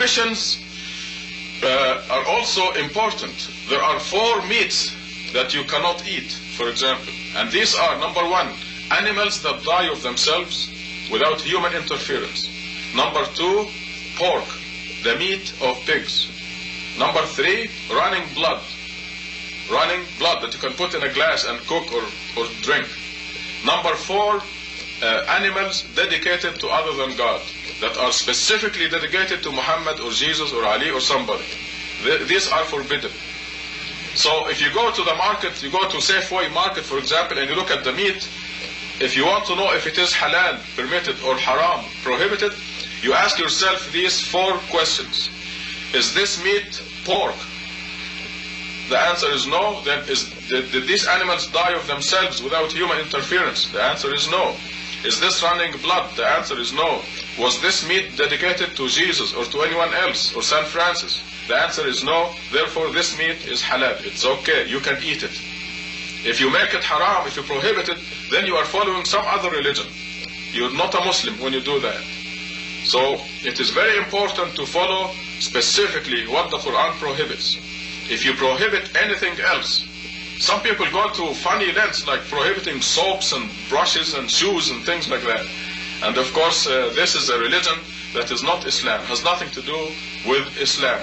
prohibitions are also important. There are 4 meats that you cannot eat, for example. And these are, number 1, animals that die of themselves without human interference. Number 2, pork, the meat of pigs. Number 3, running blood that you can put in a glass and cook or drink. Number 4, animals dedicated to other than God, that are specifically dedicated to Muhammad or Jesus or Ali or somebody. These are forbidden. So if you go to the market, you go to Safeway market, for example, and you look at the meat, if you want to know if it is halal, permitted, or haram, prohibited, you ask yourself these 4 questions. Is this meat pork? The answer is no. Then did these animals die of themselves without human interference? The answer is no. Is this running blood? The answer is no. Was this meat dedicated to Jesus or to anyone else or Saint Francis? The answer is no. Therefore this meat is halal. It's okay. You can eat it. If you make it haram, if you prohibit it, then you are following some other religion. You're not a Muslim when you do that. So it is very important to follow specifically what the Quran prohibits. If you prohibit anything else, some people go to funny lengths like prohibiting soaps and brushes and shoes and things like that. And of course this is a religion that is not Islam, has nothing to do with Islam.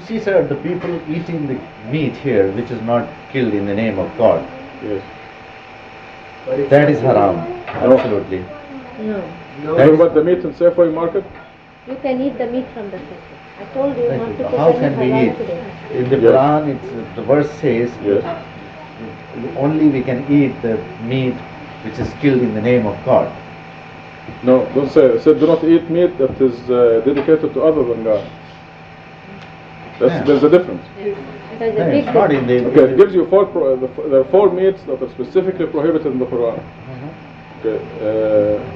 See, sir, the people eating the meat here, which is not killed in the name of God. Yes. That is haram. Absolutely. No. What about the meat in Safeway market? You can eat the meat from the second. I told you not to put How any can we halal eat? today. In the Yes. Quran, the verse says, Yes. only we can eat the meat which is killed in the name of God. No, don't say. It said do not eat meat that is dedicated to other than God. Yeah. There's a difference. There's a No, big it's not in the... Okay, it gives you there are 4 meats that are specifically prohibited in the Quran. Okay,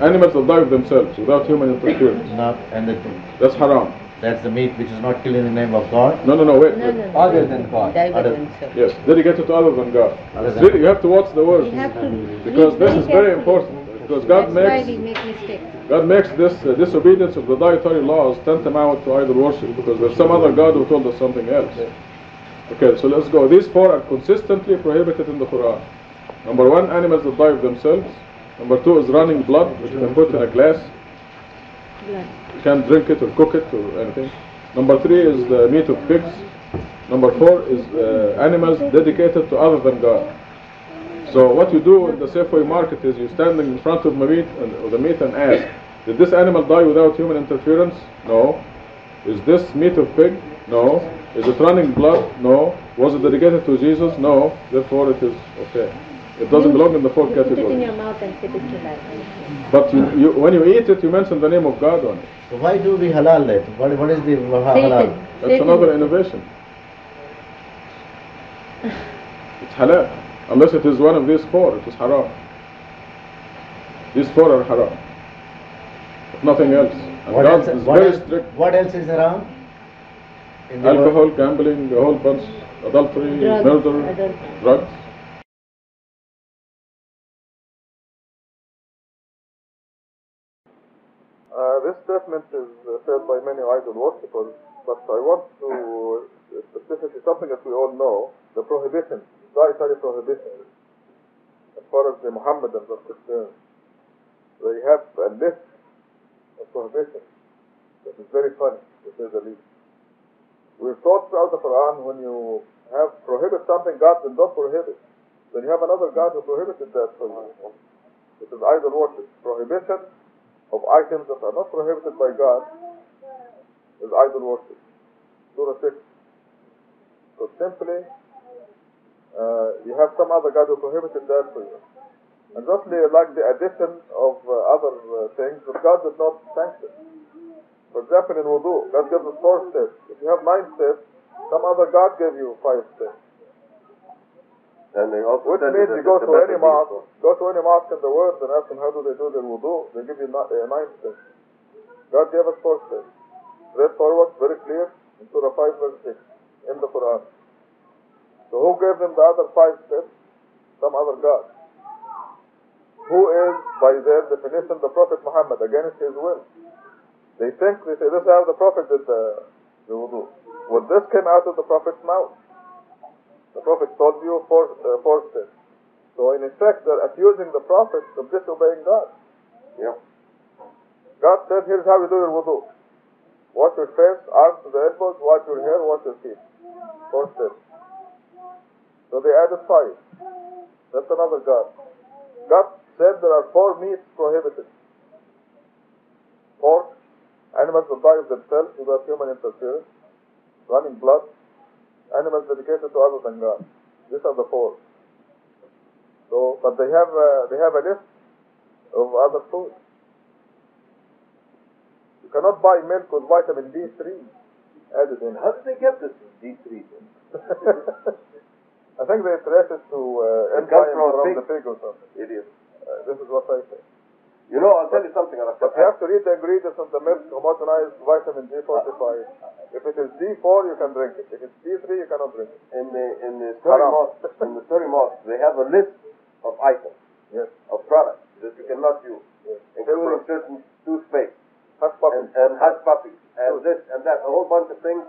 animals that die of themselves without human interference. Not, and That's haram. that's the meat which is not killed in the name of God. No, wait. No, wait. no, no. Other than God. Yes, dedicated to other than God. Other than Really, you have to watch the words We have to because read this is very carefully. important. Because That's why we make mistakes. God makes this disobedience of the dietary laws tantamount to idol worship because there's some other God who told us something else. Okay, so let's go. These 4 are consistently prohibited in the Quran. Number 1, animals that die of themselves. Number 2 is running blood, which you can put in a glass. Blood. You can't drink it or cook it or anything. Number 3 is the meat of pigs. Number 4 is animals dedicated to other than God. So what you do in the Safeway market is you stand in front of the meat and ask, did this animal die without human interference? No. Is this meat of pig? No. Is it running blood? No. Was it dedicated to Jesus? No. Therefore it is okay. It doesn't belong in the 4 You put it in categories. your mouth and sip it to life. But when you eat it, you mention the name of God on it. So why do we halal that? What is the halal? Satan. That's Satan. another innovation. It's halal. Unless it is one of these 4, it is haram. These 4 are haram. But nothing else. And What God else, is what, very else, strict. what else is haram? In the Alcohol, gambling, a whole bunch, adultery, Drugs, murder, adultery. drugs. This statement is said by many idol worshippers, but I want to specifically something that we all know, the prohibitions, dietary prohibitions. As far as the Mohammedans are concerned, they have a list of prohibitions that is very funny, to say the least. We're taught throughout the Quran when you have prohibit something God did not prohibit, then you have another God who prohibited that from you. It is idol worship. Prohibition of items that are not prohibited by God is idol worship. Surah 6. So simply, you have some other God who prohibited that for you. And justly like the addition of other things that God did not sanction. For example, in wudu, God gives us 4 steps. If you have 9 steps, some other God gave you 5 steps. And they also Which means you go to any mosque in the world and ask them how do they do their wudu, they give you 9 steps. God gave us 4 steps. Straightforward, very clear, in Surah 5 verse 6, in the Quran. So who gave them the other 5 steps? Some other God. Who is, by their definition, the Prophet Muhammad, against his will. They say, this is how the Prophet did the wudu. Well, this came out of the Prophet's mouth. The Prophet told you 4 steps. So in effect, they're accusing the Prophet of disobeying God. Yeah. God said, here's how you do your wudu. Wash your face, arms to the elbows, wash your hair, wash your feet. 4 steps. So they added 5. That's another God. God said there are 4 meats prohibited. Pork, animals that die of themselves without human interference, running blood, animals dedicated to other than God. These are the 4. So, but they have a list of other foods. You cannot buy milk with vitamin D3 added in. How did they get this D3 then? I think they trace it to enzymes from the pig or something. Idiot. This is what I say. You know, I'll tell you something. But you have to read the ingredients of the milk, homogenized vitamin D45. If it is D4, you can drink it. If it's D3, you cannot drink it. In the Surrey Mosque, they have a list of items, yes, of products that you cannot use, yes, including certain toothpaste hush puppies, and hush puppies, and this and that, a whole bunch of things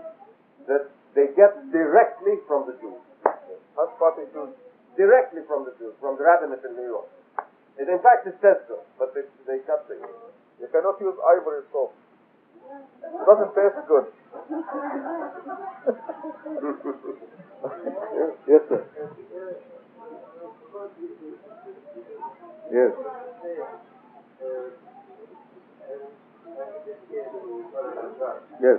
that they get directly from the Jews. Hush puppies too. Directly from the Jews, from the rabbinate in New York. And in fact, it says so, but they cut things. You cannot use ivory soap. It doesn't taste good. Yes, sir. Yes. Yes.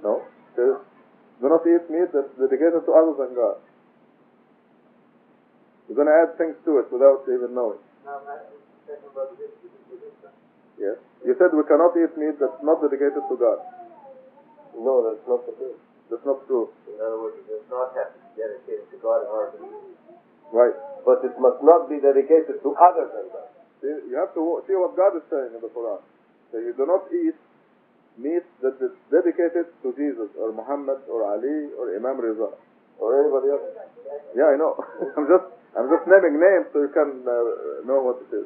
No. Says, do not eat meat that's dedicated to other than God. You're going to add things to it without even knowing. Yes. You said we cannot eat meat that's not dedicated to God. No, that's not the truth. That's not true. In other words, it does not have to be dedicated to God in order to eat. Right. But it must not be dedicated to other than God. You have to see what God is saying in the Quran. So you do not eat meat that is dedicated to Jesus or Muhammad or Ali or Imam Riza Or anybody else. Yeah, I know. I'm just naming names so you can know what it is.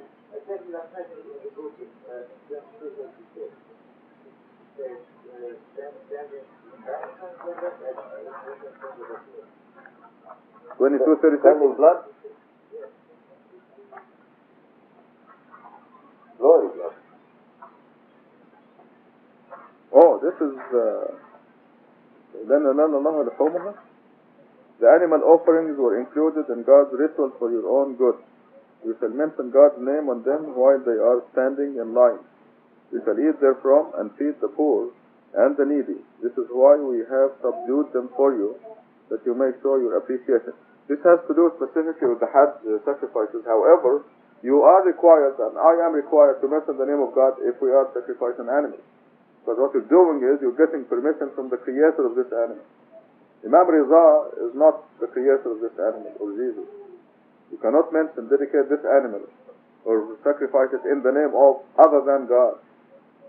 Standing blood? Flowing blood. Oh, this is the animal offerings were included in God's rituals for your own good. You shall mention God's name on them while they are standing in line. You shall eat therefrom and feed the poor and the needy. This is why we have subdued them for you, that you may show your appreciation. This has to do specifically with the Hajj sacrifices. However, you are required, and I am required, to mention the name of God if we are sacrificing animals. Because what you're doing is you're getting permission from the creator of this animal. Imam Riza is not the creator of this animal, or Jesus. You cannot mention, dedicate this animal, or sacrifice it in the name of other than God.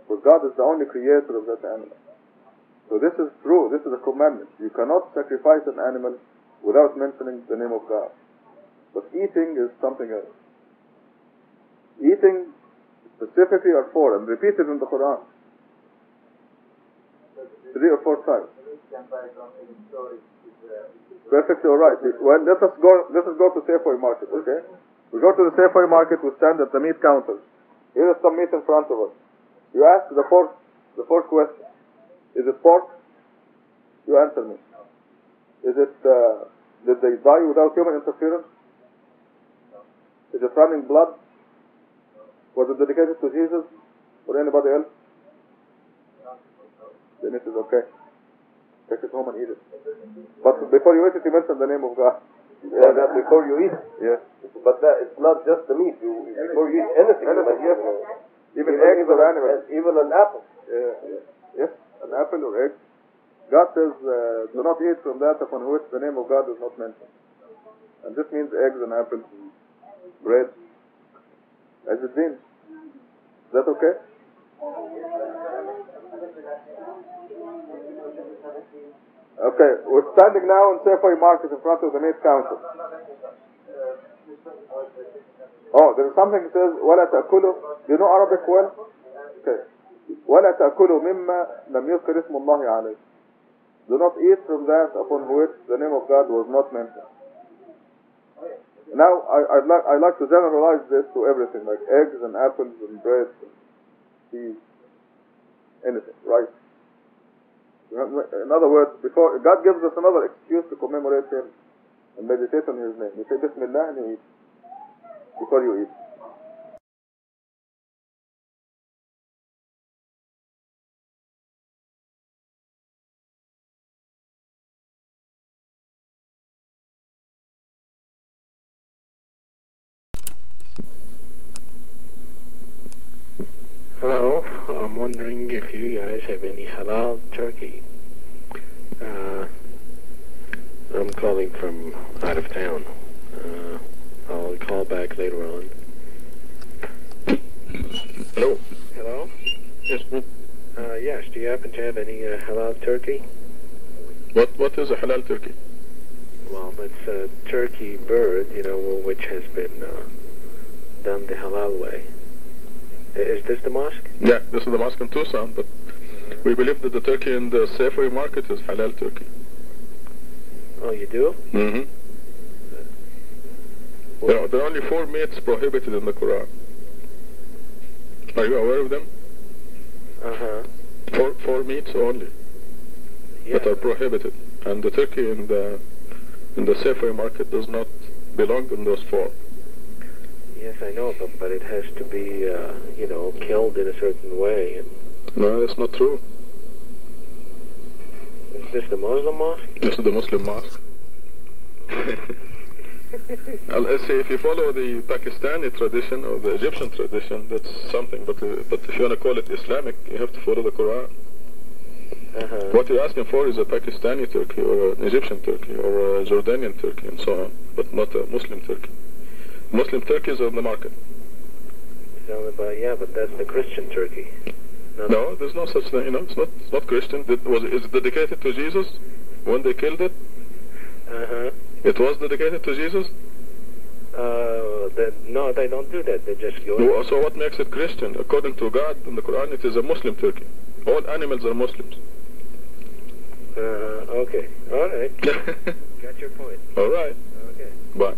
Because God is the only creator of that animal. So this is true, this is a commandment. You cannot sacrifice an animal without mentioning the name of God. But eating is something else. Eating specifically are 4 and repeated in the Quran 3 or 4 times. Perfectly alright. Well, let us go to Safeway Market, okay? We go to the Safeway Market, we stand at the meat counter. Here is some meat in front of us. You ask the fourth question. Is it pork? You answer me. Is it, did they die without human interference? Is it running blood? Was it dedicated to Jesus? Or anybody else? Then it is okay. Take it home and eat it. But before you eat it, you mention the name of God. Yeah, that before you eat. Yes. But that it's not just the meat. Before you eat anything. Anything, yes. Even eggs or animals. Even an apple. Yes, an apple or egg. God says, do not eat from that upon which the name of God is not mentioned. And this means eggs and apples, bread, as it means. Is that okay? Okay, we're standing now in Safeway Market in front of the Meat Council. Oh, there is something that says, وَلَا تَأْكُلُوا. Do you know Arabic well? Okay. وَلَا تَأْكُلُوا مِمَّا لَمْ يُذْكَرِ اسْمُ اللَّهِ عَلَيْهِ. Do not eat from that upon which the name of God was not mentioned. Now, I'd like to generalize this to everything, like eggs and apples and bread, and cheese, anything, right? In other words, before God gives us another excuse to commemorate Him and meditate on His name. You say Bismillah and you eat before you eat. Hello, I'm wondering if you guys have any halal turkey. I'm calling from out of town. I'll call back later on. Hello. Hello? Yes. Yes, do you happen to have any halal turkey? What is a halal turkey? Well, it's a turkey bird, which has been done the halal way. Is this the mosque? Yeah, this is the mosque in Tucson, but we believe that the turkey in the Safeway market is halal turkey. Oh, you do? Mm-hmm. There are only 4 meats prohibited in the Quran. Are you aware of them? Uh-huh. 4 meats only that are prohibited, and the turkey in the Safeway market does not belong in those 4. Yes, I know, but it has to be, killed in a certain way. And no, that's not true. is this the Muslim mosque? This is the Muslim mosque. Let's say if you follow the Pakistani tradition or the Egyptian tradition, that's something. But if you want to call it Islamic, you have to follow the Quran. Uh-huh. What you're asking for is a Pakistani turkey or an Egyptian turkey or a Jordanian turkey and so on, but not a Muslim turkey. Muslim turkeys are on the market. But that's the Christian turkey. No, there's no such thing. It's not Christian. Is it dedicated to Jesus when they killed it? Uh-huh. It was dedicated to Jesus? No, they don't do that. They just go. No, so what makes it Christian? According to God in the Quran, it is a Muslim turkey. All animals are Muslims. Okay. All right. Got your point. All right. Okay. Bye.